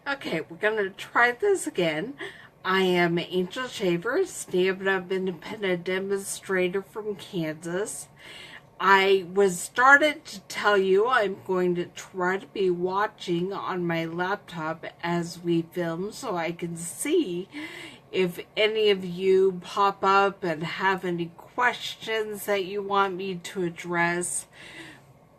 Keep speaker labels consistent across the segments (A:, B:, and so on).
A: Okay, we're going to try this again. I am Angel Shaver, Stampin Up Independent Demonstrator from Kansas. I was started to tell you I'm going to try to be watching on my laptop as we film so I can see if any of you pop up and have any questions that you want me to address.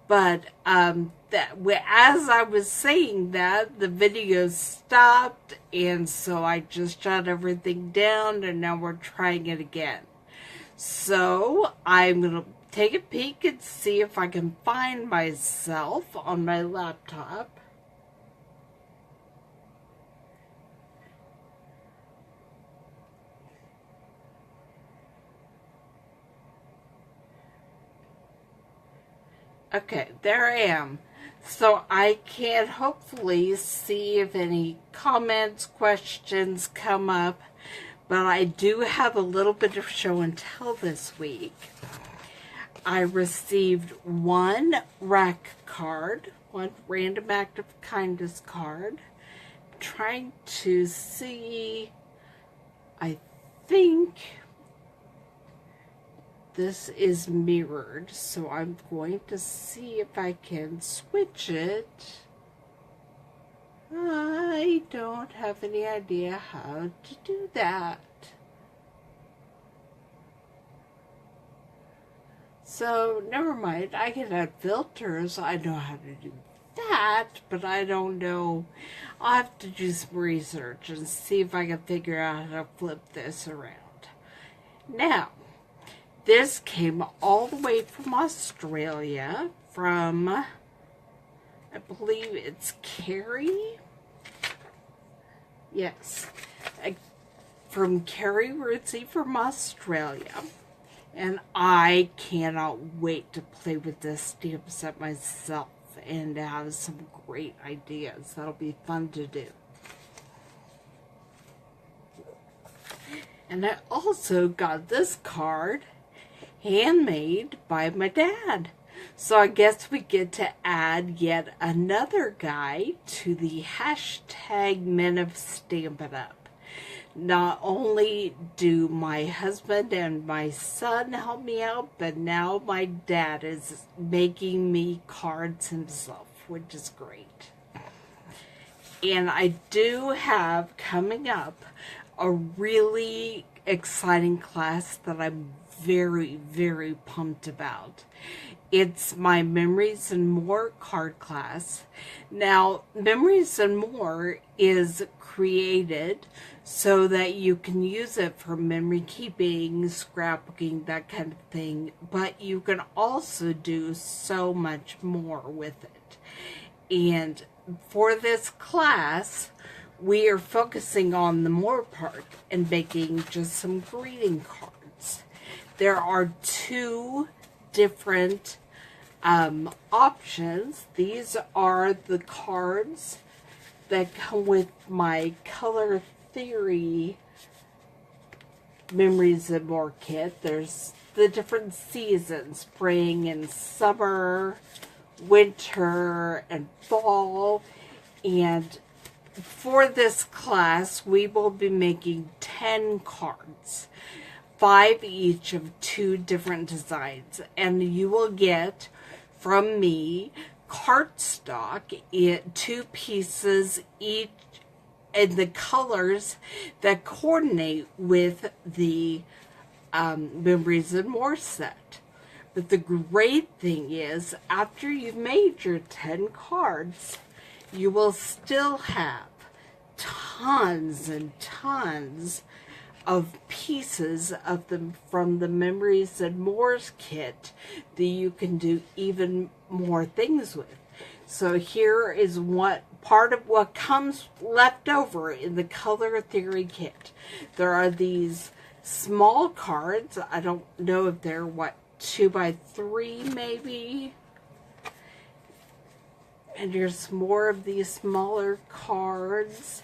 A: But as I was saying that, the video stopped, and so I just shut everything down, and now we're trying it again. So I'm going to take a peek and see if I can find myself on my laptop. Okay, there I am. So I can hopefully see if any comments, questions come up. But I do have a little bit of show and tell this week. I received one rack card, one random act of kindness card. I'm trying to see, I think this is mirrored, so I'm going to see if I can switch it. I don't have any idea how to do that. So, never mind. I can add filters. I know how to do that, but I don't know. I'll have to do some research and see if I can figure out how to flip this around. Now, this came all the way from Australia, from, I believe it's Carrie? Yes, from Carrie Rootsy from Australia. And I cannot wait to play with this stamp set myself and have some great ideas. That'll be fun to do. And I also got this card handmade by my dad. So I guess we get to add yet another guy to the hashtag Men of Stampin' Up. Not only do my husband and my son help me out, but now my dad is making me cards himself, which is great. And I do have coming up a really exciting class that I'm very, very pumped about. It's my Memories and More card class. Now, Memories and More is created so that you can use it for memory keeping, scrapbooking, that kind of thing, but you can also do so much more with it. And for this class, we are focusing on the more part and making just some greeting cards. There are two different options. These are the cards that come with my Color Theory Memories and More kit. There's the different seasons, spring and summer, winter and fall. And for this class, we will be making 10 cards. 5 each of 2 different designs, and you will get from me cardstock, 2 pieces each, and the colors that coordinate with the Memories and More set. But the great thing is, after you've made your 10 cards, you will still have tons and tons of pieces of them from the Memories and More's kit that you can do even more things with. So here is what part of what comes left over in the Color Theory kit. There are these small cards. I don't know if they're 2 by 3 maybe. And there's more of these smaller cards.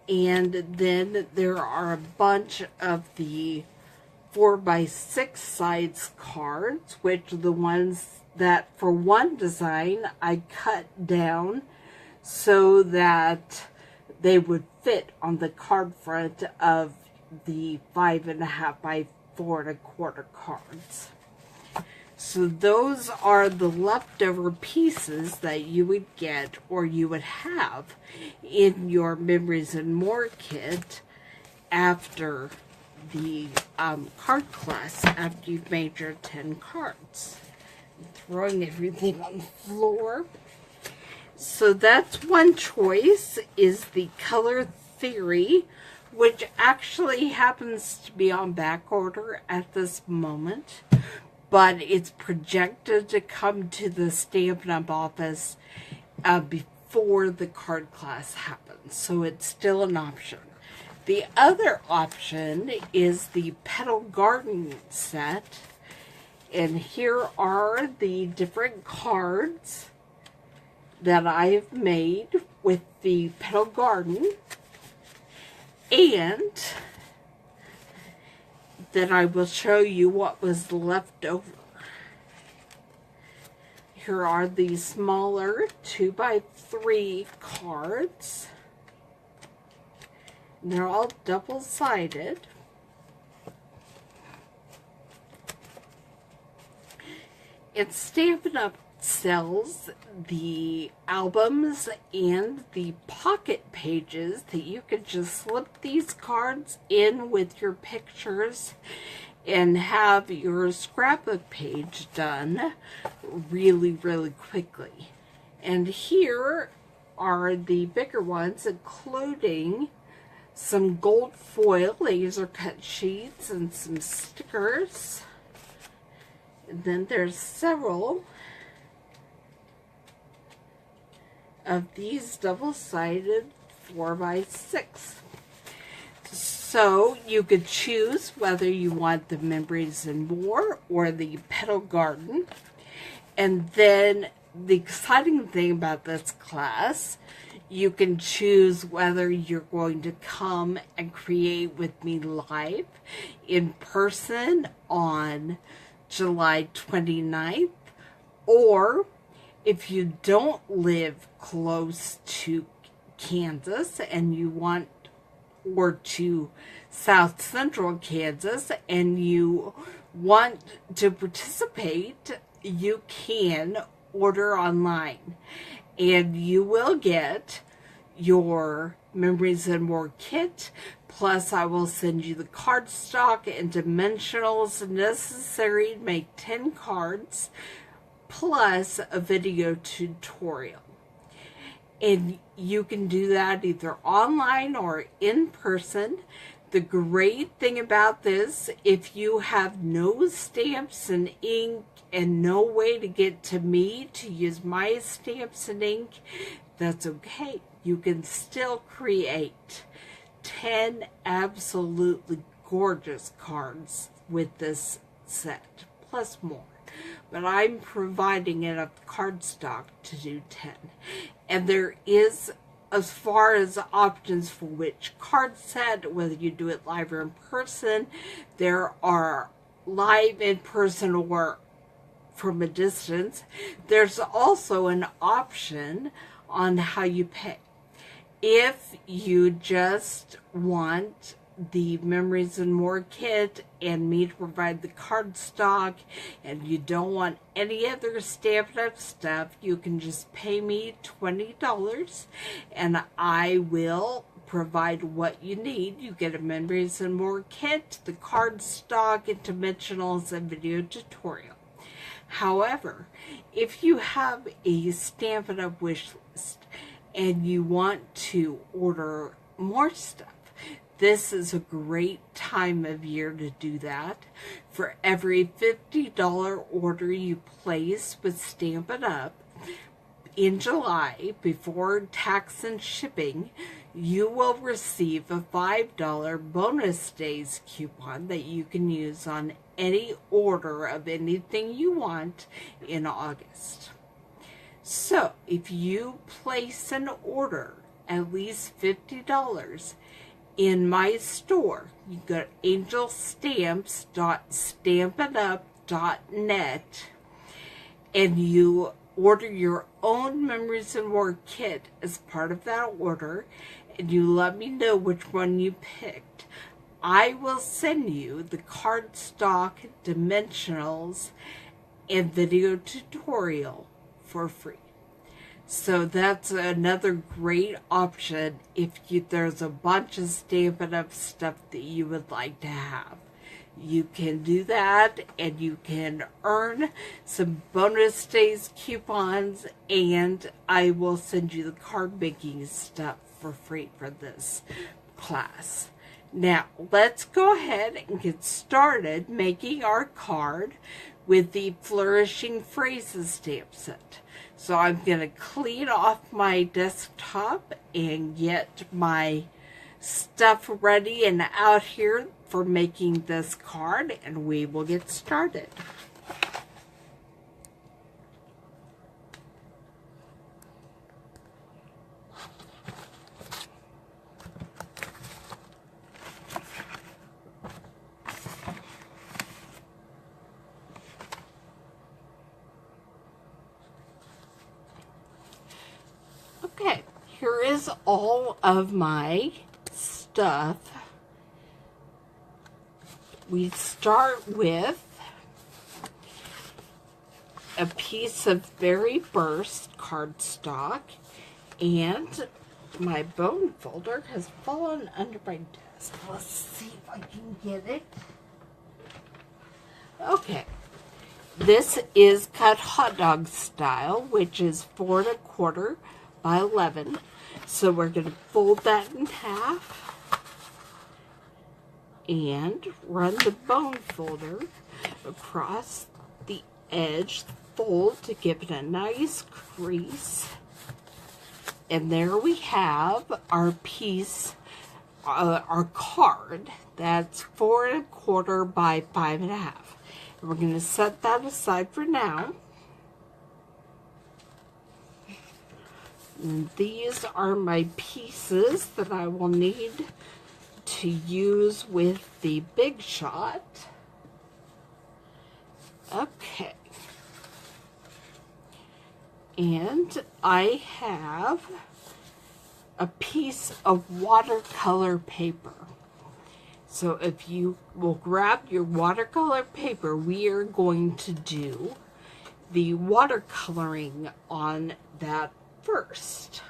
A: And then there are a bunch of the 4 by 6 size cards, which are the ones that for one design I cut down so that they would fit on the card front of the 5.5 by 4.25 cards. So those are the leftover pieces that you would get or you would have in your Memories and More kit after the card class, after you've made your 10 cards. I'm throwing everything on the floor. So that's one choice, is the Color Theory, which actually happens to be on back order at this moment, but it's projected to come to the Stampin' Up office before the card class happens, so it's still an option. The other option is the Petal Garden set, and here are the different cards that I've made with the Petal Garden, and then I will show you what was left over. Here are the smaller 2x3 cards. They're all double-sided. And Stampin' Up sells the albums and the pocket pages that you could just slip these cards in with your pictures and have your scrapbook page done really, really quickly. And here are the bigger ones, including some gold foil laser cut sheets and some stickers. And then there's several of these double-sided 4x6. So you could choose whether you want the Memories and More or the Petal Garden. And then the exciting thing about this class, you can choose whether you're going to come and create with me live in person on July 29th, or if you don't live close to Kansas and you want, or to South Central Kansas, and you want to participate, you can order online. And you will get your Memories and More kit, plus I will send you the cardstock and dimensionals necessary to make 10 cards, plus a video tutorial. And you can do that either online or in person. The great thing about this, if you have no stamps and ink and no way to get to me to use my stamps and ink, that's okay. You can still create 10 absolutely gorgeous cards with this set, plus more. But I'm providing enough cardstock to do 10. And there is, as far as options for which card set, whether you do it live or in person, there are live, in person, or from a distance. There's also an option on how you pay. If you just want the Memories and More kit and me to provide the cardstock, and you don't want any other Stampin' Up stuff, you can just pay me $20 and I will provide what you need. You get a Memories and More kit, the cardstock, and dimensionals, and video tutorial. However, if you have a Stampin' Up wish list and you want to order more stuff, this is a great time of year to do that. For every $50 order you place with Stampin' Up in July, before tax and shipping, you will receive a $5 bonus days coupon that you can use on any order of anything you want in August. So, if you place an order at least $50 in my store, you go to angelstamps.stampinup.net and you order your own Memories and More kit as part of that order, and you let me know which one you picked, I will send you the cardstock dimensionals and video tutorial for free. So that's another great option if there's a bunch of Stampin' Up stuff that you would like to have. You can do that, and you can earn some bonus days coupons, and I will send you the card making stuff for free for this class. Now, let's go ahead and get started making our card with the Flourishing Phrases stamp set. So I'm going to clean off my desktop and get my stuff ready and out here for making this card, and we will get started. Okay, here is all of my stuff. We start with a piece of Very Burst cardstock, and my bone folder has fallen under my desk. Let's see if I can get it. Okay. This is cut hot dog style, which is 4 1/4 by 11. So we're going to fold that in half and run the bone folder across the edge, fold to give it a nice crease. And there we have our piece, our card, that's 4 1/4 by 5 1/2. And we're going to set that aside for now. And these are my pieces that I will need to use with the Big Shot. Okay. And I have a piece of watercolor paper. So if you will grab your watercolor paper, we are going to do the watercoloring on that first.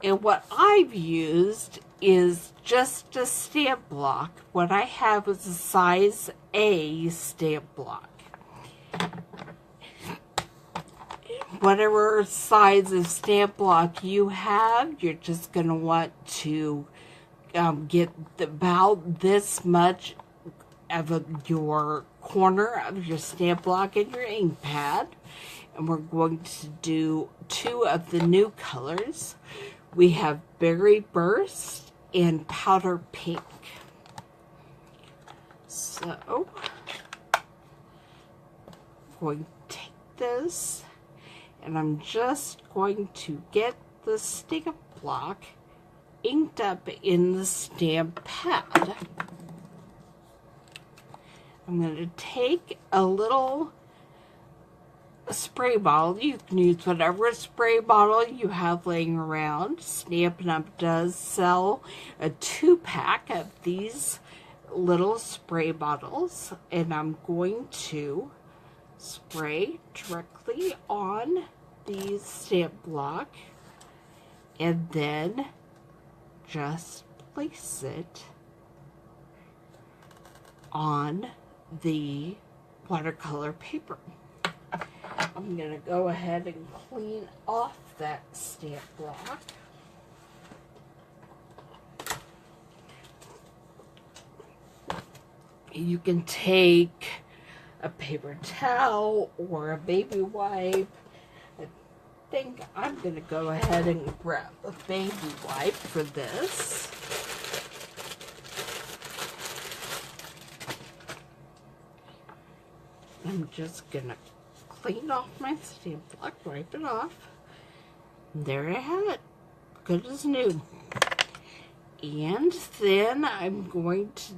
A: And what I've used is just a stamp block. What I have is a size A stamp block. Whatever size of stamp block you have, you're just going to want to get about this much of your corner of your stamp block and your ink pad. And we're going to do 2 of the new colors. We have Berry Burst and Powder Pink. So, I'm going to take this, and I'm just going to get the stamp block inked up in the stamp pad. I'm going to take a little spray bottle. You can use whatever spray bottle you have laying around. Stampin' Up does sell a 2-pack of these little spray bottles, and I'm going to spray directly on the stamp block and then just place it on the watercolor paper. I'm going to go ahead and clean off that stamp block. You can take a paper towel or a baby wipe. I think I'm going to go ahead and grab a baby wipe for this. I'm just going to clean off my stamp block, wipe it off. And there I have it. Good as new. And then I'm going to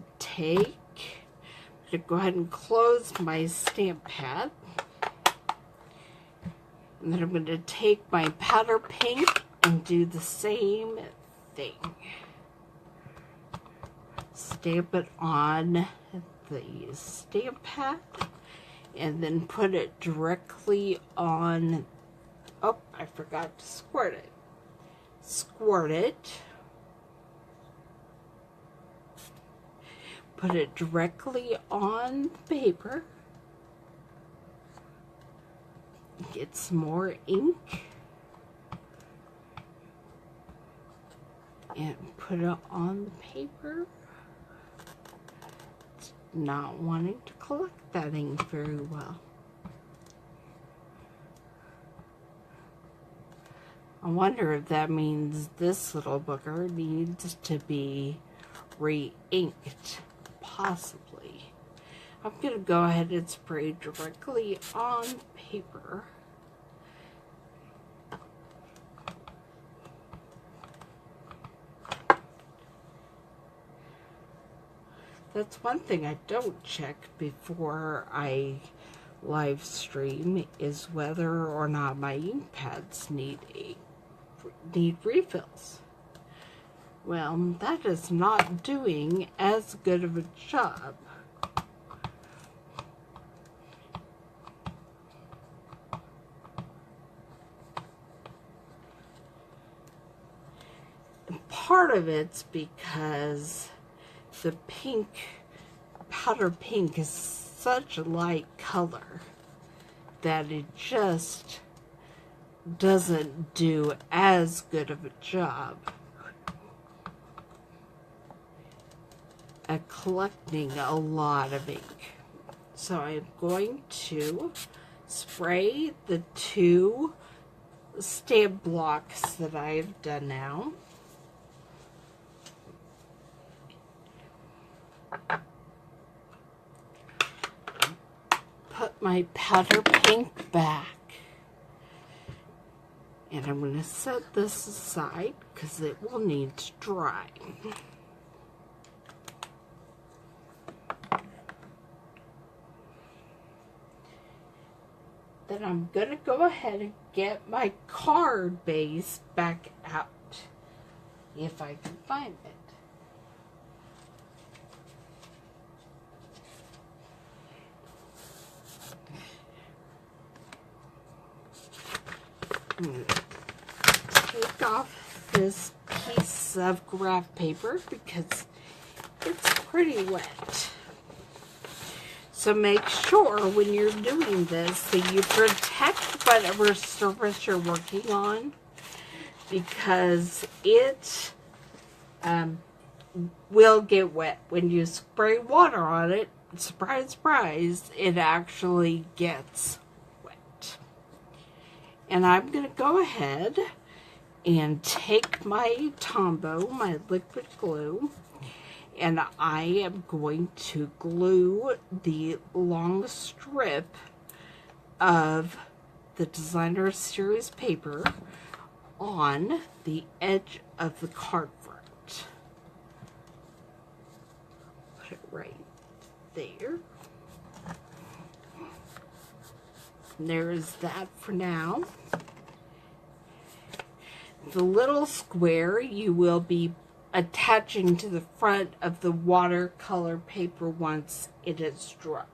A: go ahead and close my stamp pad. And then I'm going to take my powder pink and do the same thing. Stamp it on the stamp pad and then put it directly on. Oh, I forgot to squirt it. Squirt it. Put it directly on the paper. Get some more ink. And put it on the paper. Not wanting to collect that ink very well. I wonder if that means this little booger needs to be re-inked. Possibly. I'm going to go ahead and spray directly on paper. That's one thing I don't check before I live stream, is whether or not my ink pads need refills. Well, that is not doing as good of a job. And part of it's because the pink, powder pink, is such a light color that it just doesn't do as good of a job at collecting a lot of ink. So I'm going to spray the 2 stamp blocks that I've done now. Put my powder pink back. And I'm going to set this aside because it will need to dry. Then I'm going to go ahead and get my card base back out, if I can find it. Take off this piece of graph paper because it's pretty wet. So make sure when you're doing this that you protect whatever surface you're working on, because it will get wet. When you spray water on it, surprise, surprise, it actually gets wet. And I'm going to go ahead and take my Tombow, my liquid glue, and I am going to glue the long strip of the Designer Series paper on the edge of the card front. Put it right there. And there is that for now. The little square you will be attaching to the front of the watercolor paper once it is dry.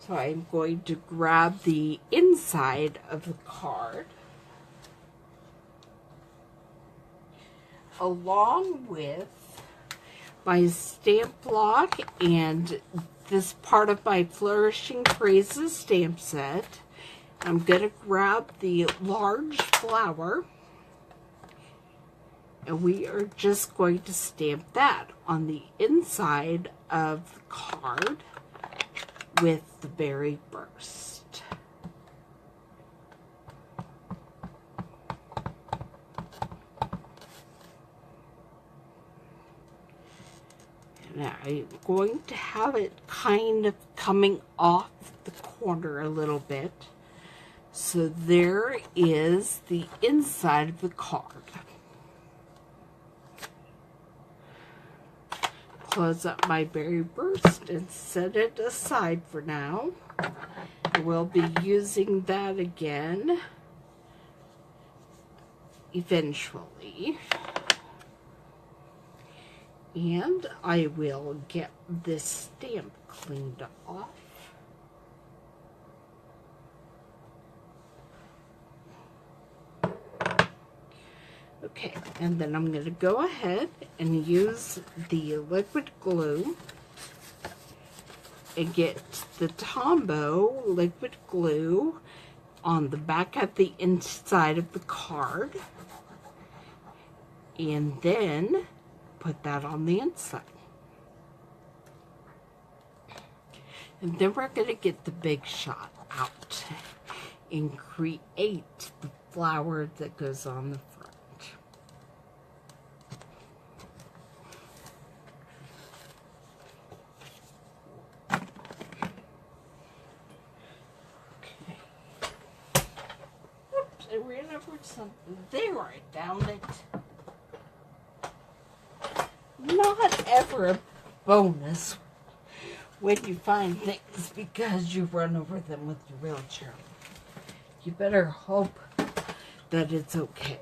A: So I'm going to grab the inside of the card along with my stamp block and this part of my Flourishing Phrases stamp set. I'm going to grab the large flower, and we are just going to stamp that on the inside of the card with the berry burst. And I'm going to have it kind of coming off the corner a little bit. So there is the inside of the card. Close up my berry burst and set it aside for now. I will be using that again eventually. And I will get this stamp cleaned off. Okay, and then I'm going to go ahead and use the liquid glue and get the Tombow liquid glue on the back of the inside of the card, and then put that on the inside. And then we're going to get the Big Shot out and create the flower that goes on the front. I ran over something. There, I found it. Not ever a bonus when you find things because you run over them with your wheelchair. You better hope that it's okay.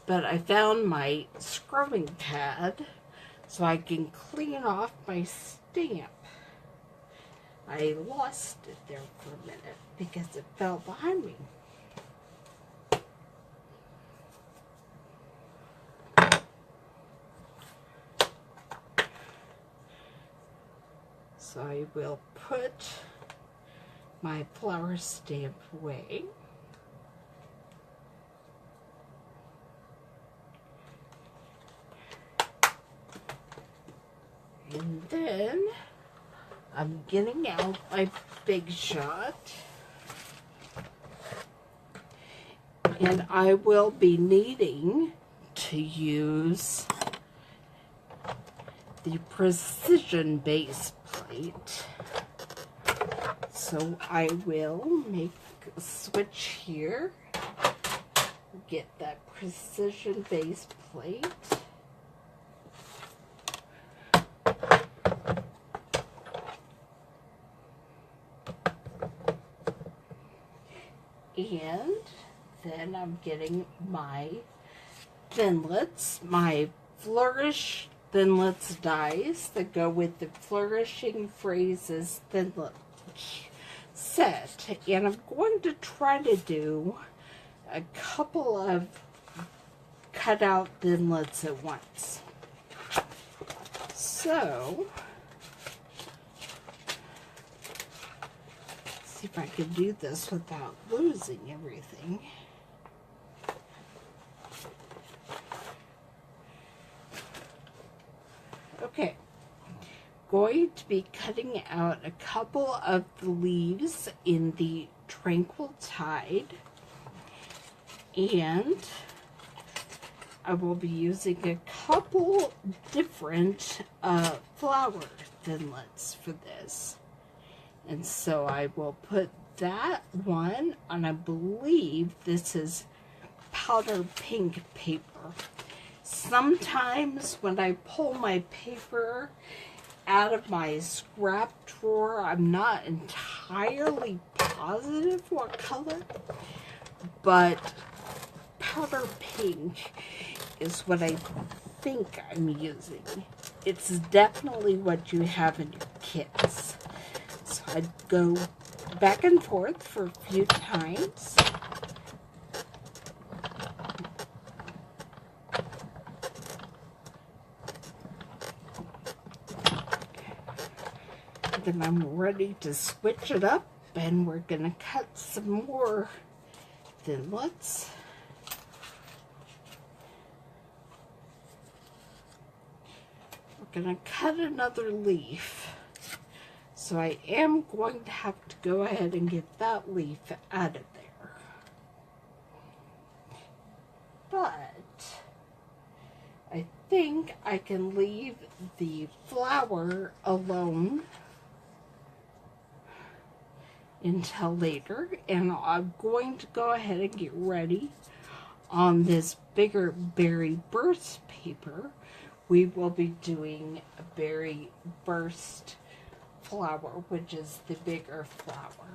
A: But I found my scrubbing pad so I can clean off my stamp. I lost it there for a minute because it fell behind me. So I will put my flower stamp away. And then I'm getting out my Big Shot. And I will be needing to use the precision base plate. So I will make a switch here, get that precision base plate. And then I'm getting my thinlits, my Flourish thinlits dies that go with the Flourishing Phrases thinlit set. And I'm going to try to do a couple of cutout thinlits at once. So, let's see if I can do this without losing everything. Okay, going to be cutting out a couple of the leaves in the Tranquil Tide, and I will be using a couple different flower thinlits for this. And so I will put that one on, I believe this is powder pink paper. Sometimes when I pull my paper out of my scrap drawer, I'm not entirely positive what color, but powder pink is what I think I'm using. It's definitely what you have in your kits. So I'd go back and forth for a few times. Then I'm ready to switch it up, and we're going to cut some more thinlits. We're going to cut another leaf. So I am going to have to go ahead and get that leaf out of there. But I think I can leave the flower alone until later, and I'm going to go ahead and get ready on this bigger berry burst paper. We will be doing a berry burst flower, which is the bigger flower.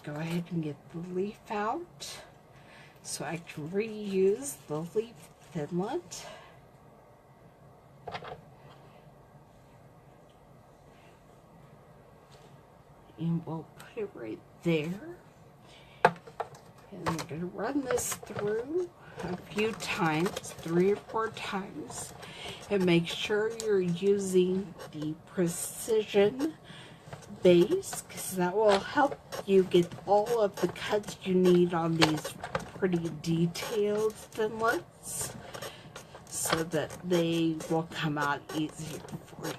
A: Go ahead and get the leaf out so I can reuse the leaf thinlet. And we'll put it right there. And I'm going to run this through a few times, 3 or 4 times, and make sure you're using the precision base, because that will help you get all of the cuts you need on these pretty detailed thinlets so that they will come out easier for you.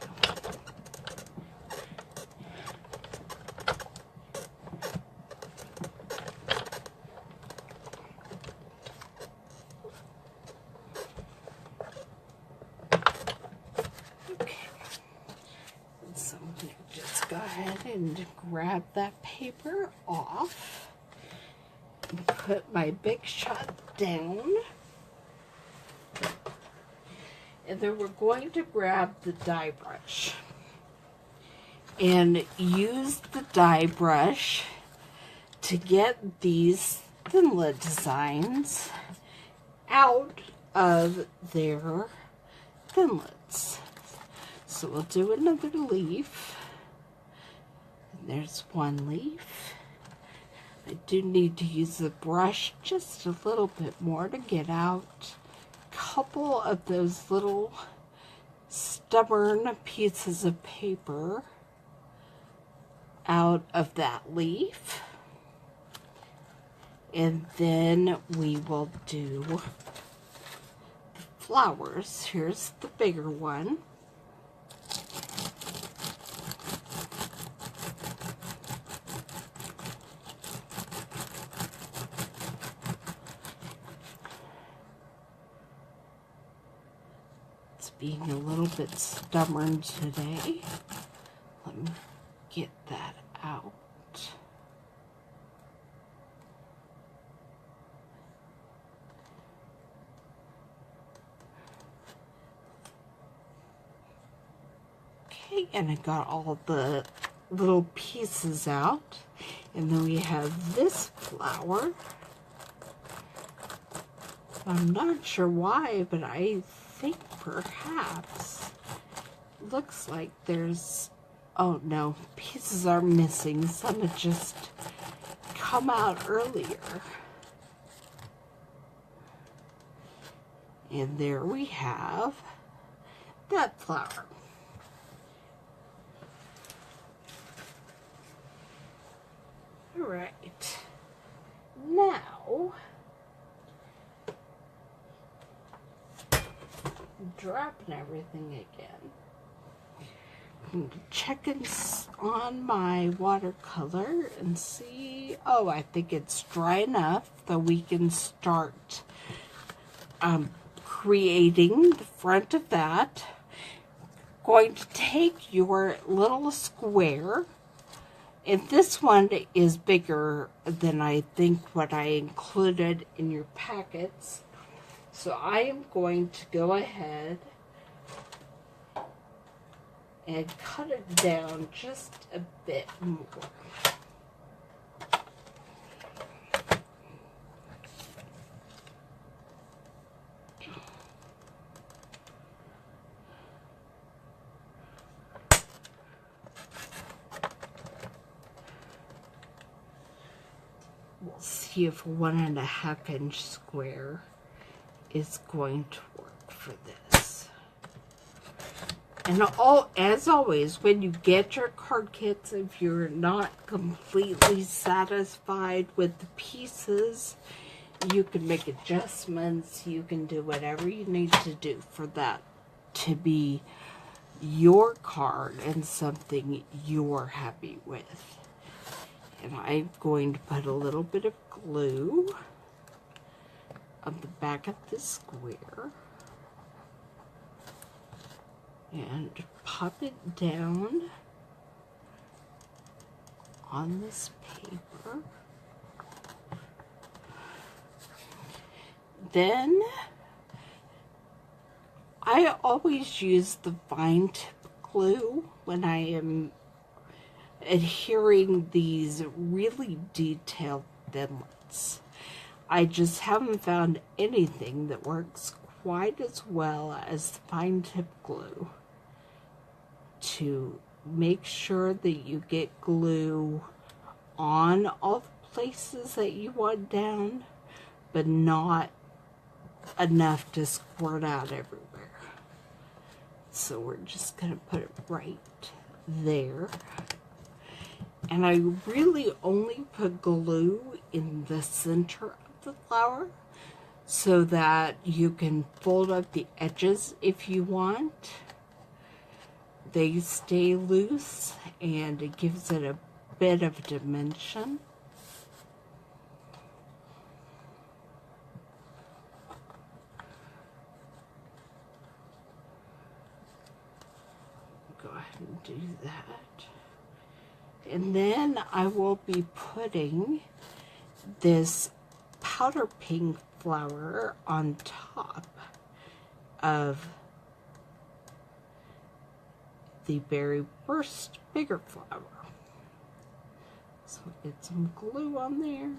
A: Go ahead and grab that paper off and put my big shot down, and then we're going to grab the die brush and use the die brush to get these thinlet designs out of their thinlets. So we'll do another leaf. There's one leaf. I do need to use the brush just a little bit more to get out a couple of those little stubborn pieces of paper out of that leaf. And then we will do the flowers. Here's the bigger one. Being a little bit stubborn today. Let me get that out. Okay, and I got all the little pieces out. And then we have this flower. I'm not sure why, but I think perhaps looks like there's, oh no, pieces are missing. Some had just come out earlier. And there we have that flower. All right, now dropping everything again. I'm checking on my watercolor and see, oh, I think it's dry enough that we can start creating the front of that. Going to take your little square, and this one is bigger than I think what I included in your packets. So I am going to go ahead and cut it down just a bit more. We'll see if a 1.5 inch square is going to work for this. And as always, when you get your card kits, if you're not completely satisfied with the pieces, you can make adjustments. You can do whatever you need to do for that to be your card and something you're happy with. And I'm going to put a little bit of glue on the back of the square and pop it down on this paper. Then I always use the fine tip clue when I am adhering these really detailed thinlits. I just haven't found anything that works quite as well as the fine tip glue to make sure that you get glue on all the places that you want down, but not enough to squirt out everywhere. So we're just going to put it right there. And I really only put glue in the center of the flower so that you can fold up the edges if you want. They stay loose and it gives it a bit of dimension. Go ahead and do that. And then I will be putting this powder pink flower on top of the Berry Burst bigger flower. So get some glue on there.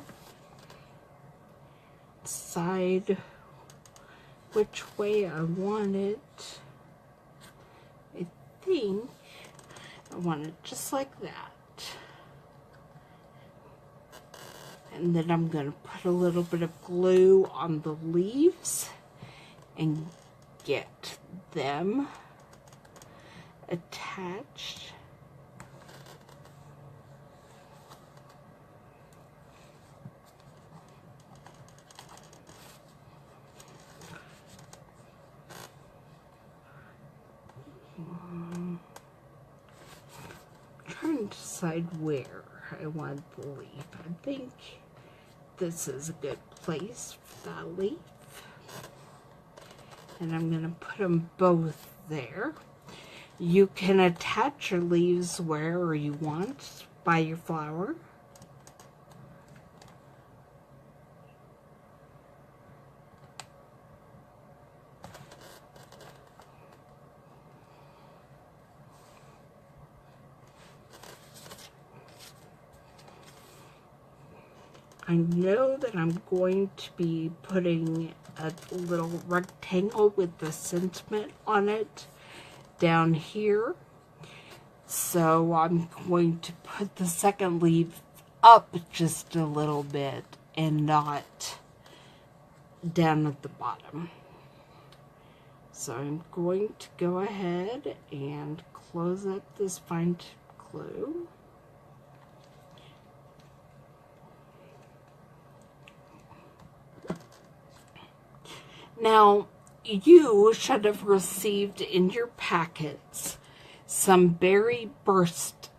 A: Decide which way I want it. I think I want it just like that. And then I'm going to put a little bit of glue on the leaves and get them attached. I'm trying to decide where I want the leaf. I think this is a good place for that leaf. And I'm going to put them both there. You can attach your leaves wherever you want by your flower. I know that I'm going to be putting a little rectangle with the sentiment on it down here. So I'm going to put the second leaf up just a little bit and not down at the bottom. So I'm going to go ahead and close up this fine tip glue. Now, you should have received in your packets some Berry Burst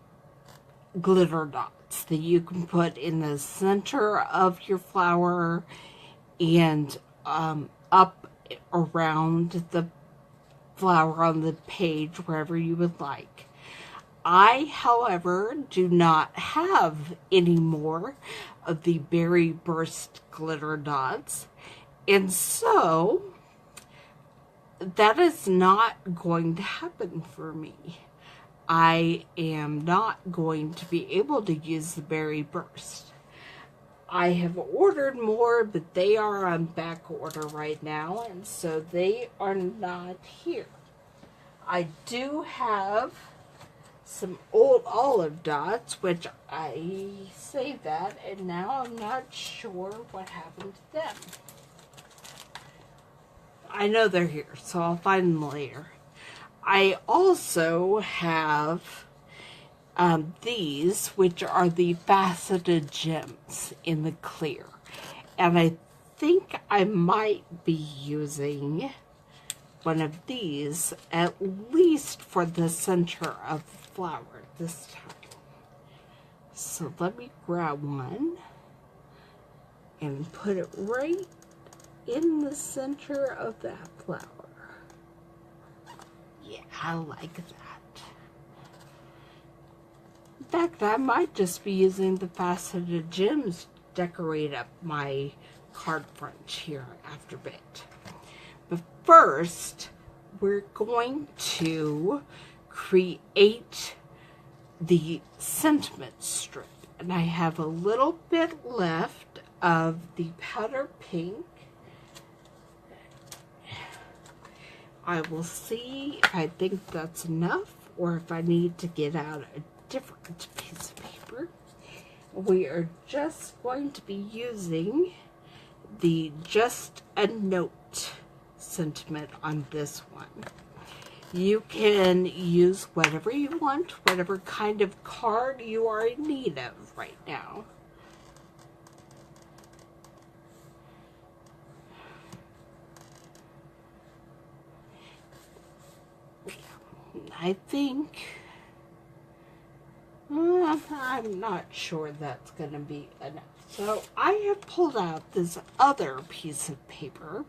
A: glitter dots that you can put in the center of your flower and up around the flower on the page, wherever you would like. I, however, do not have any more of the Berry Burst glitter dots. And so, that is not going to happen for me. I am not going to be able to use the Berry Burst. I have ordered more, but they are on back order right now, and so they are not here. I do have some old olive dots, which I saved that, and now I'm not sure what happened to them. I know they're here, so I'll find them later. I also have these, which are the faceted gems in the clear. And I think I might be using one of these, at least for the center of the flower this time. So let me grab one and put it right in the center of that flower. Yeah, I like that. In fact, I might just be using the faceted gems to decorate up my card front here after a bit. But first, we're going to create the sentiment strip. And I have a little bit left of the powder pink. I will see if I think that's enough or if I need to get out a different piece of paper. We are just going to be using the Just a Note sentiment on this one. You can use whatever you want, whatever kind of card you are in need of right now. I think, I'm not sure that's going to be enough. So I have pulled out this other piece of paper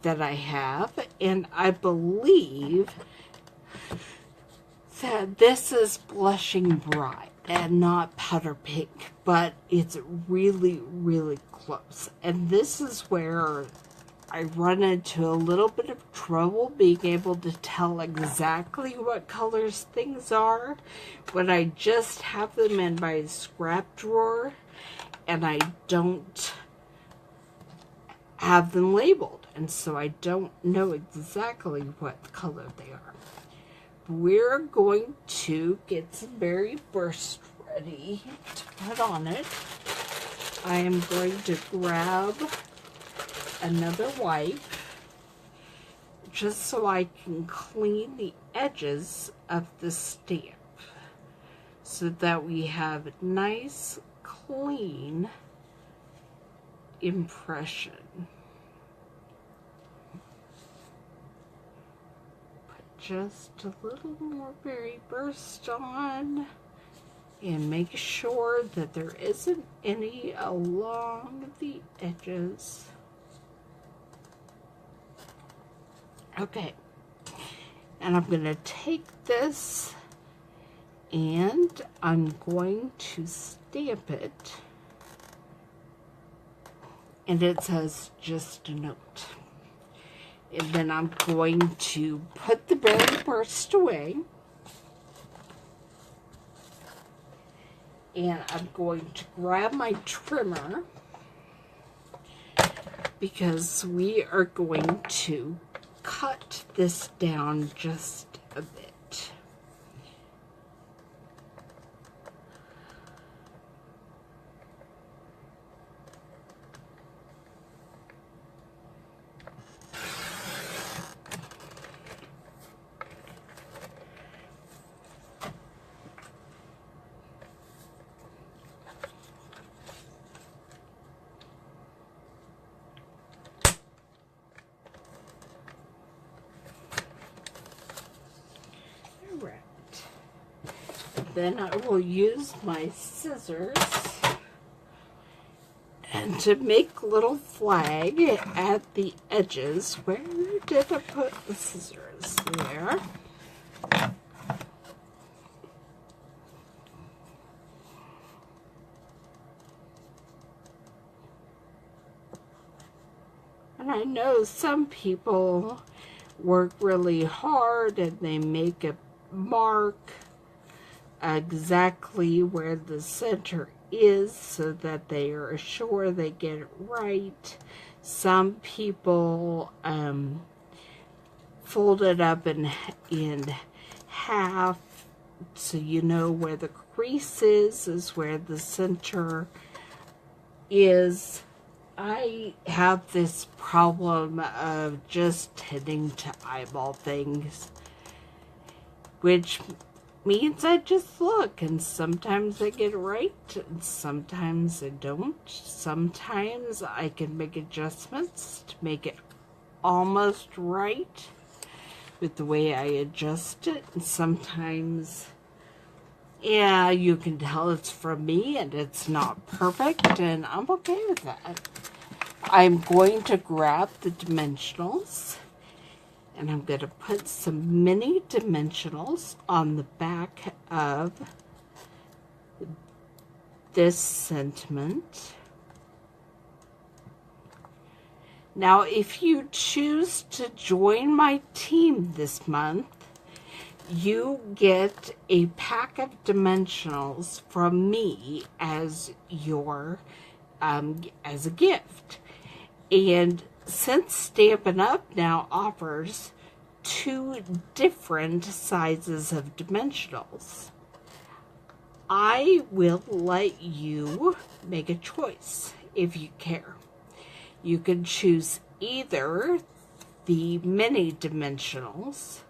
A: that I have, and I believe that this is Blushing Bride and not Powder Pink, but it's really, really close. And this is where I run into a little bit of trouble being able to tell exactly what colors things are when I just have them in my scrap drawer and I don't have them labeled, and so I don't know exactly what color they are. We're going to get some berry burst ready to put on it. I am going to grab another wipe just so I can clean the edges of the stamp so that we have a nice clean impression. Put just a little more berry burst on and make sure that there isn't any along the edges. Okay, and I'm going to take this and I'm going to stamp it, and it says Just a Note. And then I'm going to put the berry burst away, and I'm going to grab my trimmer because we are going to cut this down just a bit. Then I will use my scissors and to make little flag at the edges. Where did I put the scissors? There. And I know some people work really hard and they make a mark exactly where the center is so that they are sure they get it right. Some people fold it up in half so you know where the crease is where the center is. I have this problem of just tending to eyeball things, which means I just look, and sometimes I get it right, and sometimes I don't. Sometimes I can make adjustments to make it almost right with the way I adjust it, and sometimes, yeah, you can tell it's from me and it's not perfect, and I'm okay with that. I'm going to grab the dimensionals, and I'm going to put some mini dimensionals on the back of this sentiment. Now, if you choose to join my team this month, you get a pack of dimensionals from me as your as a gift. And since Stampin' Up now offers 2 different sizes of dimensionals, I will let you make a choice if you care. You can choose either the mini dimensionals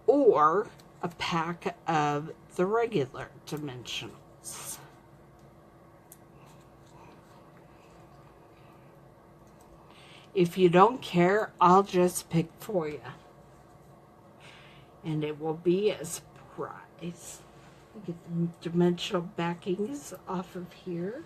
A: or a pack of the regular dimensionals. If you don't care, I'll just pick for you. And it will be a surprise. Get the dimensional backings off of here.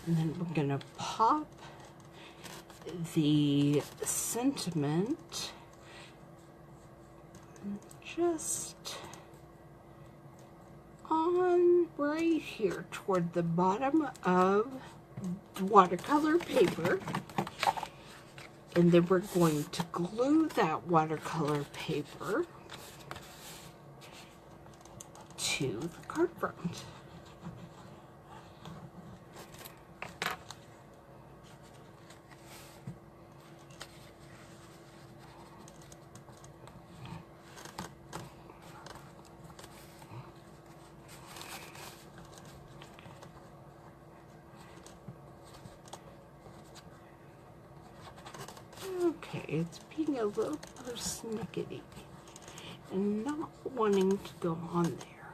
A: And then we're going to pop the sentiment just on right here toward the bottom of the watercolor paper. And then we're going to glue that watercolor paper to the card front. Okay, it's being a little persnickety and not wanting to go on there.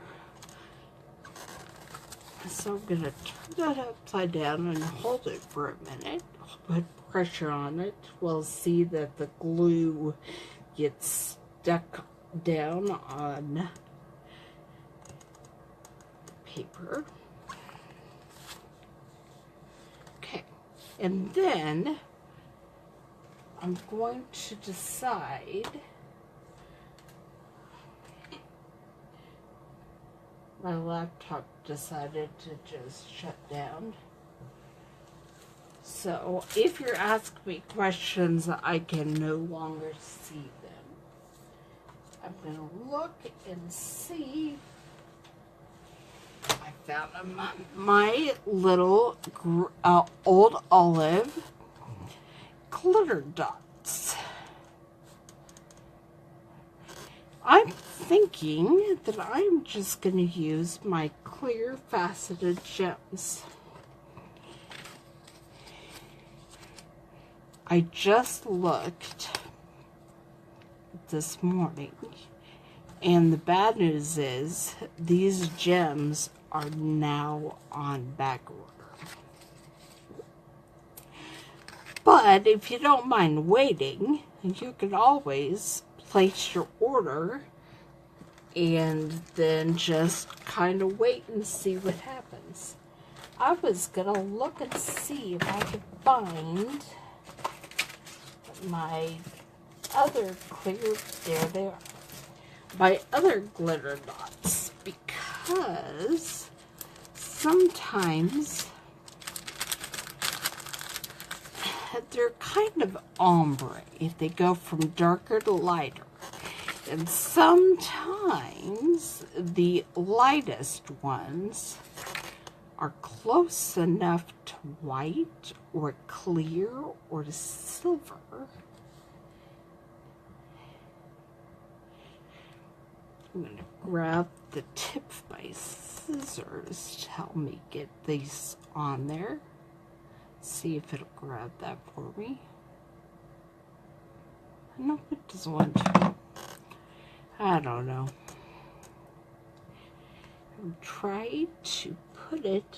A: So I'm going to turn that upside down and hold it for a minute. Put pressure on it. We'll see that the glue gets stuck down on the paper. Okay, and then I'm going to decide, my laptop decided to just shut down. So if you're asking me questions, I can no longer see them. I'm going to look and see. I found my little old olive glitter dots. I'm thinking that I'm just going to use my clear faceted gems. I just looked this morning, and the bad news is these gems are now on back order. But if you don't mind waiting, you can always place your order and then just kind of wait and see what happens. I was going to look and see if I could find my other clear, there they are, my other glitter dots, because sometimes they're kind of ombre if they go from darker to lighter. And sometimes the lightest ones are close enough to white or clear or to silver. I'm going to grab the tip of my scissors to help me get these on there. See if it'll grab that for me. No, it doesn't want to. I don't know. I'll try to put it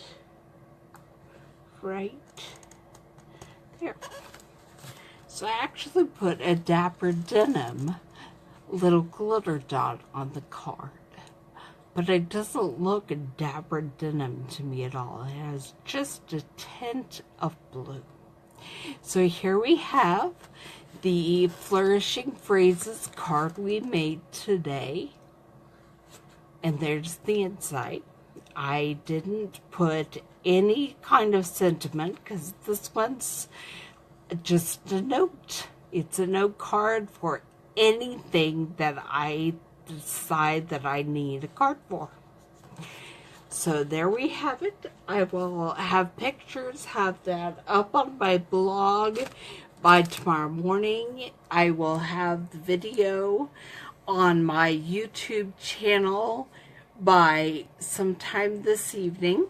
A: right there. So I actually put a Dapper Denim little glitter dot on the card. But it doesn't look Dapper Denim to me at all. It has just a tint of blue. So here we have the Flourishing Phrases card we made today. And there's the inside. I didn't put any kind of sentiment because this one's just a note. It's a note card for anything that I decide that I need a card for. So there we have it. I will have pictures, have that up on my blog by tomorrow morning. I will have the video on my YouTube channel by sometime this evening.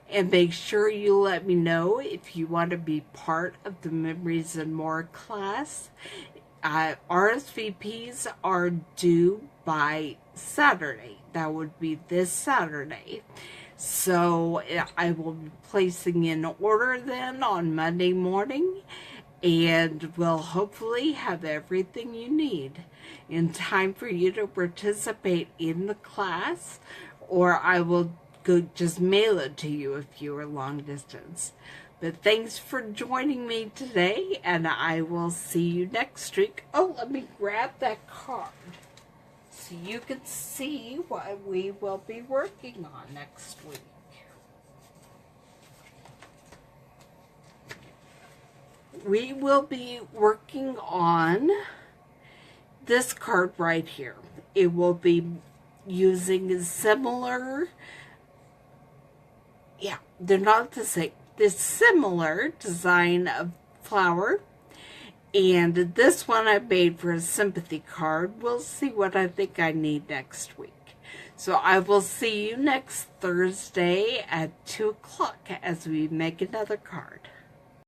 A: And make sure you let me know if you want to be part of the Memories and More class. RSVPs are due by Saturday. That would be this Saturday. So I will be placing an order then on Monday morning, and will hopefully have everything you need in time for you to participate in the class, or I will just mail it to you if you are long distance. But thanks for joining me today, and I will see you next week. Oh, let me grab that card so you can see what we will be working on next week. We will be working on this card right here. It will be using a similar, they're not the same, this similar design of flower. And this one I made for a sympathy card. We'll see what I think I need next week. So I will see you next Thursday at 2 o'clock as we make another card.